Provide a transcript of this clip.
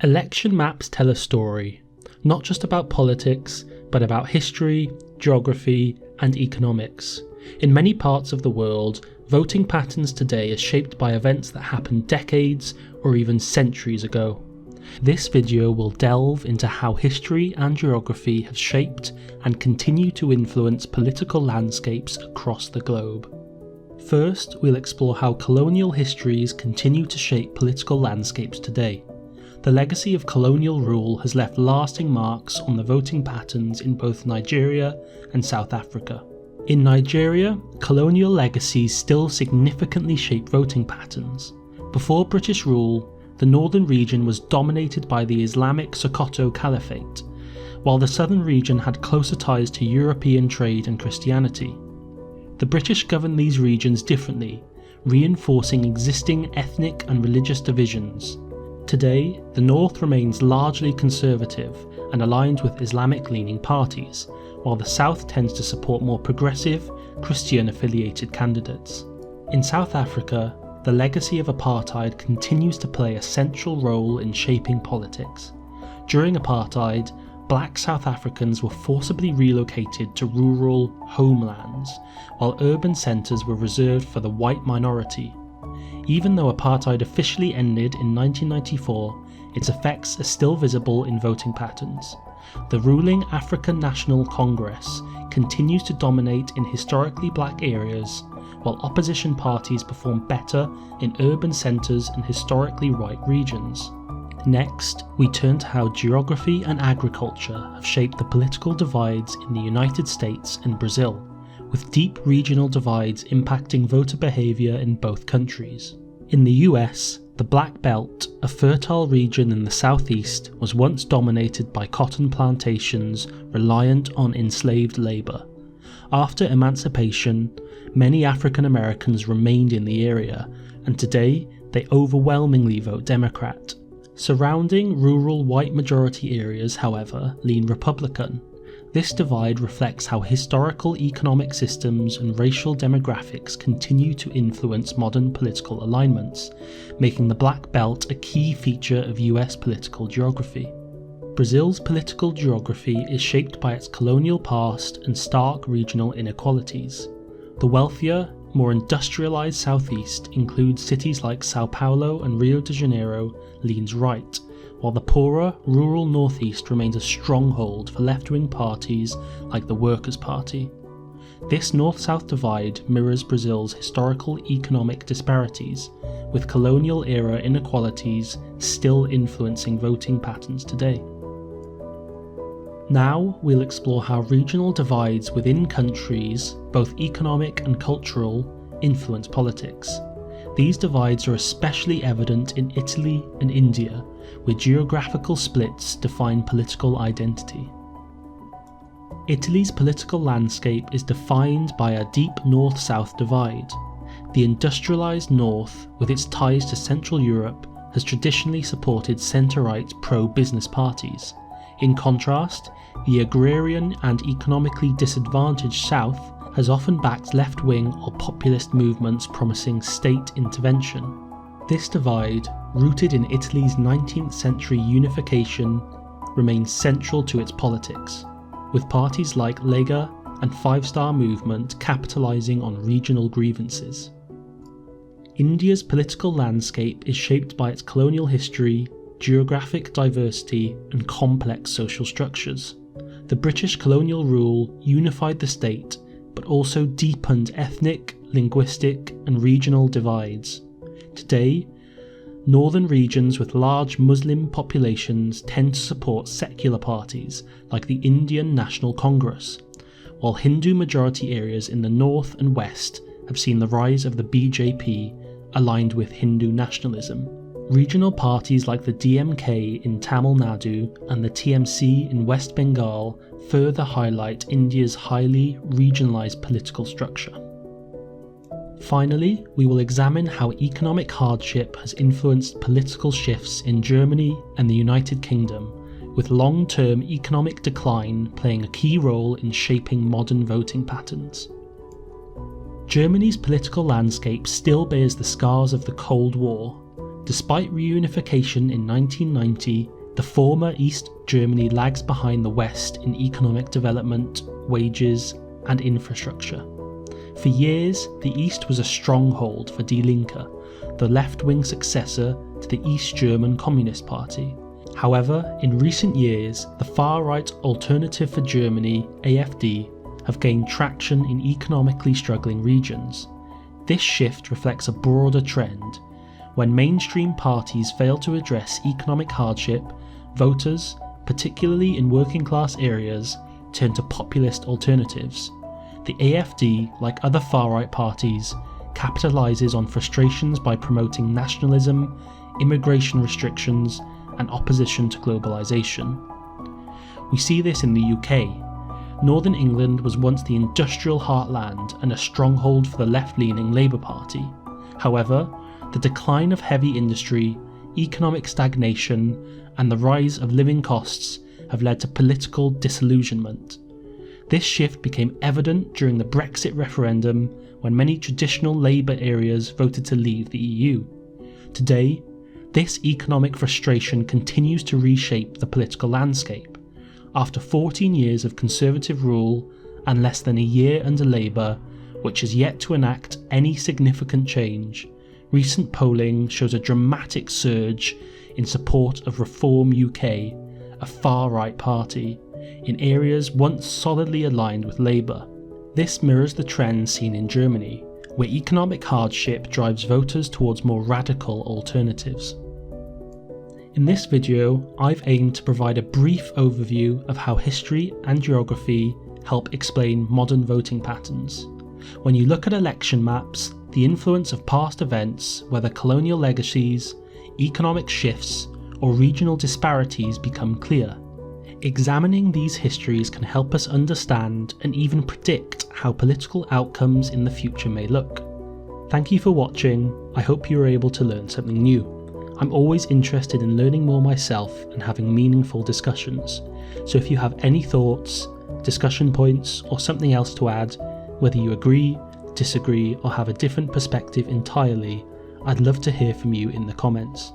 Election maps tell a story, not just about politics, but about history, geography, and economics. In many parts of the world, voting patterns today are shaped by events that happened decades or even centuries ago. This video will delve into how history and geography have shaped and continue to influence political landscapes across the globe. First, we'll explore how colonial histories continue to shape political landscapes today. The legacy of colonial rule has left lasting marks on the voting patterns in both Nigeria and South Africa. In Nigeria, colonial legacies still significantly shape voting patterns. Before British rule, the northern region was dominated by the Islamic Sokoto Caliphate, while the southern region had closer ties to European trade and Christianity. The British governed these regions differently, reinforcing existing ethnic and religious divisions. Today, the north remains largely conservative and aligned with Islamic-leaning parties, while the south tends to support more progressive, Christian-affiliated candidates. In South Africa, the legacy of apartheid continues to play a central role in shaping politics. During apartheid, black South Africans were forcibly relocated to rural homelands, while urban centres were reserved for the white minority. Even though apartheid officially ended in 1994, its effects are still visible in voting patterns. The ruling African National Congress continues to dominate in historically black areas, while opposition parties perform better in urban centres and historically white regions. Next, we turn to how geography and agriculture have shaped the political divides in the United States and Brazil, with deep regional divides impacting voter behaviour in both countries. In the US, the Black Belt, a fertile region in the southeast, was once dominated by cotton plantations reliant on enslaved labour. After emancipation, many African Americans remained in the area, and today they overwhelmingly vote Democrat. Surrounding rural white majority areas, however, lean Republican. This divide reflects how historical economic systems and racial demographics continue to influence modern political alignments, making the Black Belt a key feature of US political geography. Brazil's political geography is shaped by its colonial past and stark regional inequalities. The wealthier, more industrialized southeast includes cities like Sao Paulo and Rio de Janeiro leans right, while the poorer, rural northeast remains a stronghold for left-wing parties like the Workers' Party. This north-south divide mirrors Brazil's historical economic disparities, with colonial-era inequalities still influencing voting patterns today. Now we'll explore how regional divides within countries, both economic and cultural, influence politics. These divides are especially evident in Italy and India, where geographical splits define political identity. Italy's political landscape is defined by a deep north-south divide. The industrialised north, with its ties to Central Europe, has traditionally supported centre-right pro-business parties. In contrast, the agrarian and economically disadvantaged south has often backed left-wing or populist movements promising state intervention. This divide, rooted in Italy's 19th century unification, remains central to its politics, with parties like Lega and Five Star Movement capitalising on regional grievances. India's political landscape is shaped by its colonial history, geographic diversity, and complex social structures. The British colonial rule unified the state, but also deepened ethnic, linguistic, and regional divides. Today, northern regions with large Muslim populations tend to support secular parties like the Indian National Congress, while Hindu-majority areas in the north and west have seen the rise of the BJP aligned with Hindu nationalism. Regional parties like the DMK in Tamil Nadu and the TMC in West Bengal further highlight India's highly regionalised political structure. Finally, we will examine how economic hardship has influenced political shifts in Germany and the United Kingdom, with long-term economic decline playing a key role in shaping modern voting patterns. Germany's political landscape still bears the scars of the Cold War. Despite reunification in 1990, the former East Germany lags behind the West in economic development, wages, and infrastructure. For years, the East was a stronghold for Die Linke, the left-wing successor to the East German Communist Party. However, in recent years, the far-right Alternative for Germany, AfD, have gained traction in economically struggling regions. This shift reflects a broader trend. When mainstream parties fail to address economic hardship, voters, particularly in working-class areas, turn to populist alternatives. The AfD, like other far-right parties, capitalises on frustrations by promoting nationalism, immigration restrictions, and opposition to globalisation. We see this in the UK. Northern England was once the industrial heartland and a stronghold for the left-leaning Labour Party. However, the decline of heavy industry, economic stagnation, and the rise of living costs have led to political disillusionment. This shift became evident during the Brexit referendum when many traditional Labour areas voted to leave the EU. Today, this economic frustration continues to reshape the political landscape. After 14 years of Conservative rule and less than a year under Labour, which has yet to enact any significant change, recent polling shows a dramatic surge in support of Reform UK, a far-right party, in areas once solidly aligned with Labour. This mirrors the trend seen in Germany, where economic hardship drives voters towards more radical alternatives. In this video, I've aimed to provide a brief overview of how history and geography help explain modern voting patterns. When you look at election maps, the influence of past events, whether colonial legacies, economic shifts, or regional disparities become clear. Examining these histories can help us understand and even predict how political outcomes in the future may look. Thank you for watching. I hope you were able to learn something new. I'm always interested in learning more myself and having meaningful discussions. So if you have any thoughts, discussion points, or something else to add, whether you agree, disagree, or have a different perspective entirely, I'd love to hear from you in the comments.